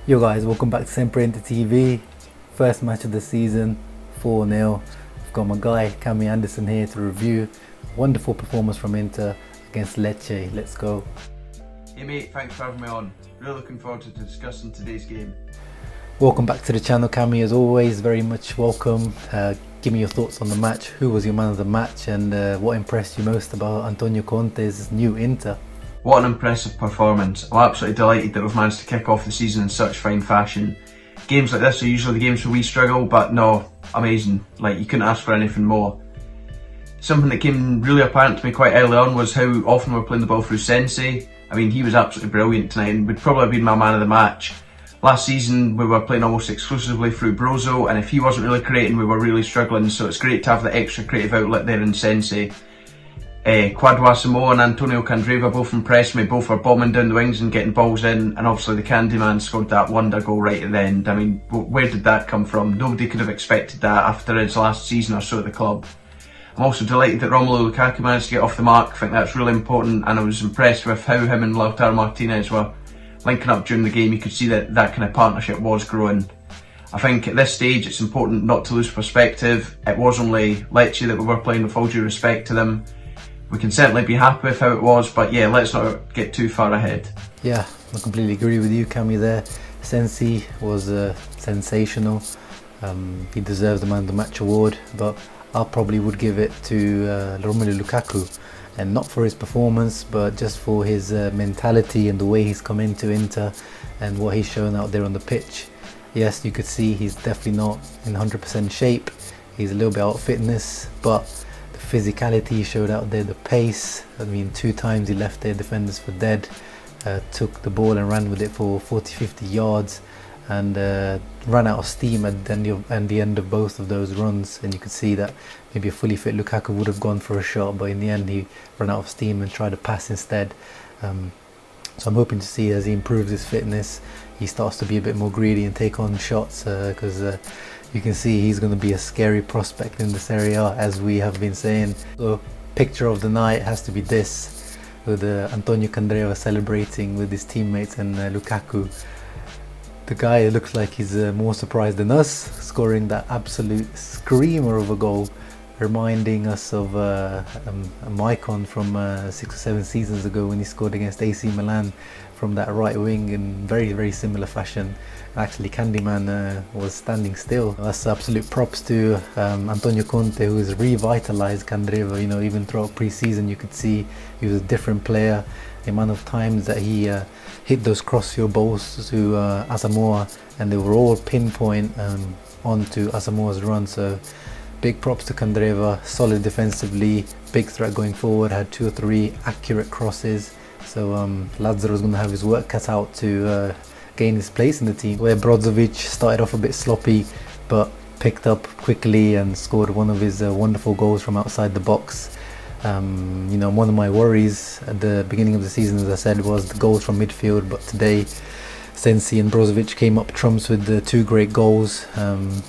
Yo guys, welcome back to SempreInter TV. First match of the season, 4-0. I've got my guy Cammy Anderson here to review. Wonderful performance from Inter against Lecce. Let's go. Hey mate, thanks for having me on. Really looking forward to discussing today's game. Welcome back to the channel, Cammy. As always, very much welcome. Give me your thoughts on the match. Who was your man of the match, and what impressed you most about Antonio Conte's new Inter? What an impressive performance. I'm absolutely delighted that we've managed to kick off the season in such fine fashion. Games like this are usually the games where we struggle, but no, amazing. Like, you couldn't ask for anything more. Something that came really apparent to me quite early on was how often we're playing the ball through Sensei. I mean, he was absolutely brilliant tonight and would probably have been my man of the match. Last season we were playing almost exclusively through Brozo, and if he wasn't really creating, we were really struggling, so it's great to have the extra creative outlet there in Sensei. Kwadwo Asamoah and Antonio Conte both impressed me. Both were bombing down the wings and getting balls in, and obviously the Candyman scored that wonder goal right at the end. I mean, where did that come from? Nobody could have expected that after his last season or so at the club. I'm also delighted that Lukaku managed to get off the mark. I think that's really important, and I was impressed with how him and Lautaro Martinez were linking up during the game. You could see that that kind of partnership was growing. I think at this stage it's important not to lose perspective. It was only Lecce that we were playing, with all due respect to them. We can certainly be happy with how it was, but yeah, let's not get too far ahead. Yeah, I completely agree with you, Cammy, there. Sensi was sensational. He deserves the man of the match award, but I probably would give it to Romelu Lukaku, and not for his performance, but just for his mentality and the way he's come into Inter and what he's shown out there on the pitch. Yes, you could see he's definitely not in 100% shape. He's a little bit out of fitness, but the physicality he showed out there, the pace. I mean, 2 times he left their defenders for dead, took the ball and ran with it for 40-50 yards, and ran out of steam at the end of both of those runs. And you could see that maybe a fully fit Lukaku would have gone for a shot, but in the end he ran out of steam and tried to pass instead. So I'm hoping to see, as he improves his fitness, he starts to be a bit more greedy and take on shots, because you can see he's going to be a scary prospect in this area, as we have been saying. So picture of the night has to be this, with Antonio Conte celebrating with his teammates and Lukaku. The guy looks like he's more surprised than us, scoring that absolute screamer of a goal, reminding us of a Maicon from 6 or 7 seasons ago when he scored against AC Milan from that right wing in very similar fashion. Actually, Candyman was standing still. That's absolute props to Antonio Conte, who has revitalized Candreva. You know, even throughout pre-season you could see he was a different player. The amount of times that he hit those cross-field balls to Asamoah, and they were all pinpoint onto Asamoah's run. So big props to Candreva, solid defensively, big threat going forward, had 2 or 3 accurate crosses. So Lazzaro's going to have his work cut out to gain his place in the team, where Brozovic started off a bit sloppy but picked up quickly and scored one of his wonderful goals from outside the box. You know, one of my worries at the beginning of the season, as I said, was the goals from midfield, but today Sensi and Brozovic came up trumps with the 2 great goals.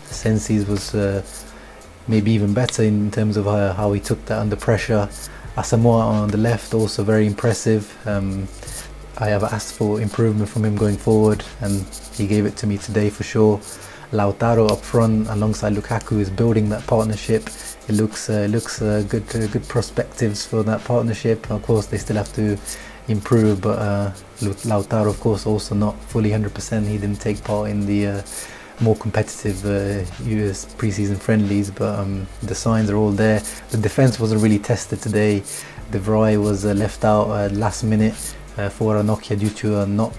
Sensi's was maybe even better in terms of how he took that under pressure. Asamoah on the left, also very impressive. I have asked for improvement from him going forward, and he gave it to me today for sure. Lautaro up front alongside Lukaku is building that partnership. It looks good perspectives for that partnership. Of course, they still have to improve, but Lautaro, of course, also not fully 100%. He didn't take part in the more competitive US pre-season friendlies, but the signs are all there. The defense wasn't really tested today. De Vrij was left out last minute for Nokia due to a knock,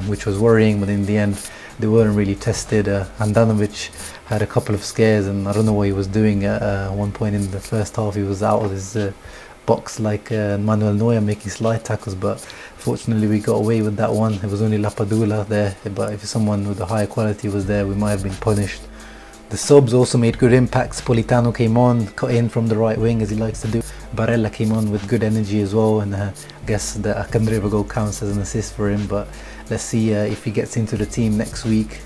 which was worrying, but in the end they weren't really tested. Handanovic had a couple of scares, and I don't know what he was doing at one point in the first half. He was out of his box like Manuel Neuer, making slide tackles, but fortunately we got away with that one. It was only Lapadula there, but if someone with a higher quality was there, we might have been punished. The subs also made good impacts. Politano came on, cut in from the right wing as he likes to do. Barella came on with good energy as well, and I guess the Candreva goal counts as an assist for him, but let's see if he gets into the team next week.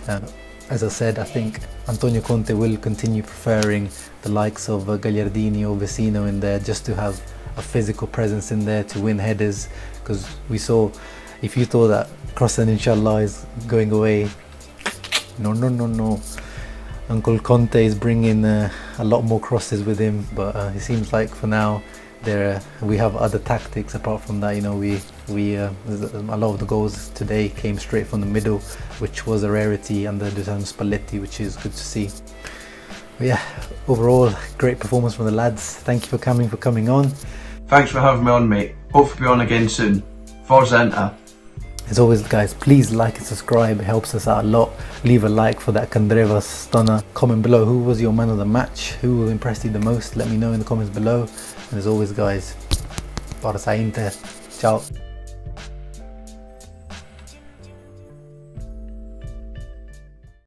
As I said, I think Antonio Conte will continue preferring the likes of Gagliardini or Vecino in there, just to have a physical presence in there to win headers, because we saw, if you thought that Crossen inshallah is going away, no. Uncle Conte is bringing a lot more crosses with him, but it seems like for now we have other tactics apart from that. You know, a lot of the goals today came straight from the middle, which was a rarity under Dusan Spalletti, which is good to see. But yeah, overall great performance from the lads. Thank you for coming on. Thanks for having me on, mate. Hope to be on again soon. Forza Inter. As always guys, please like and subscribe, it helps us out a lot. Leave a like for that Candreva stunner. Comment below who was your man of the match, who impressed you the most. Let me know in the comments below. And as always guys, Forza Inter. Ciao.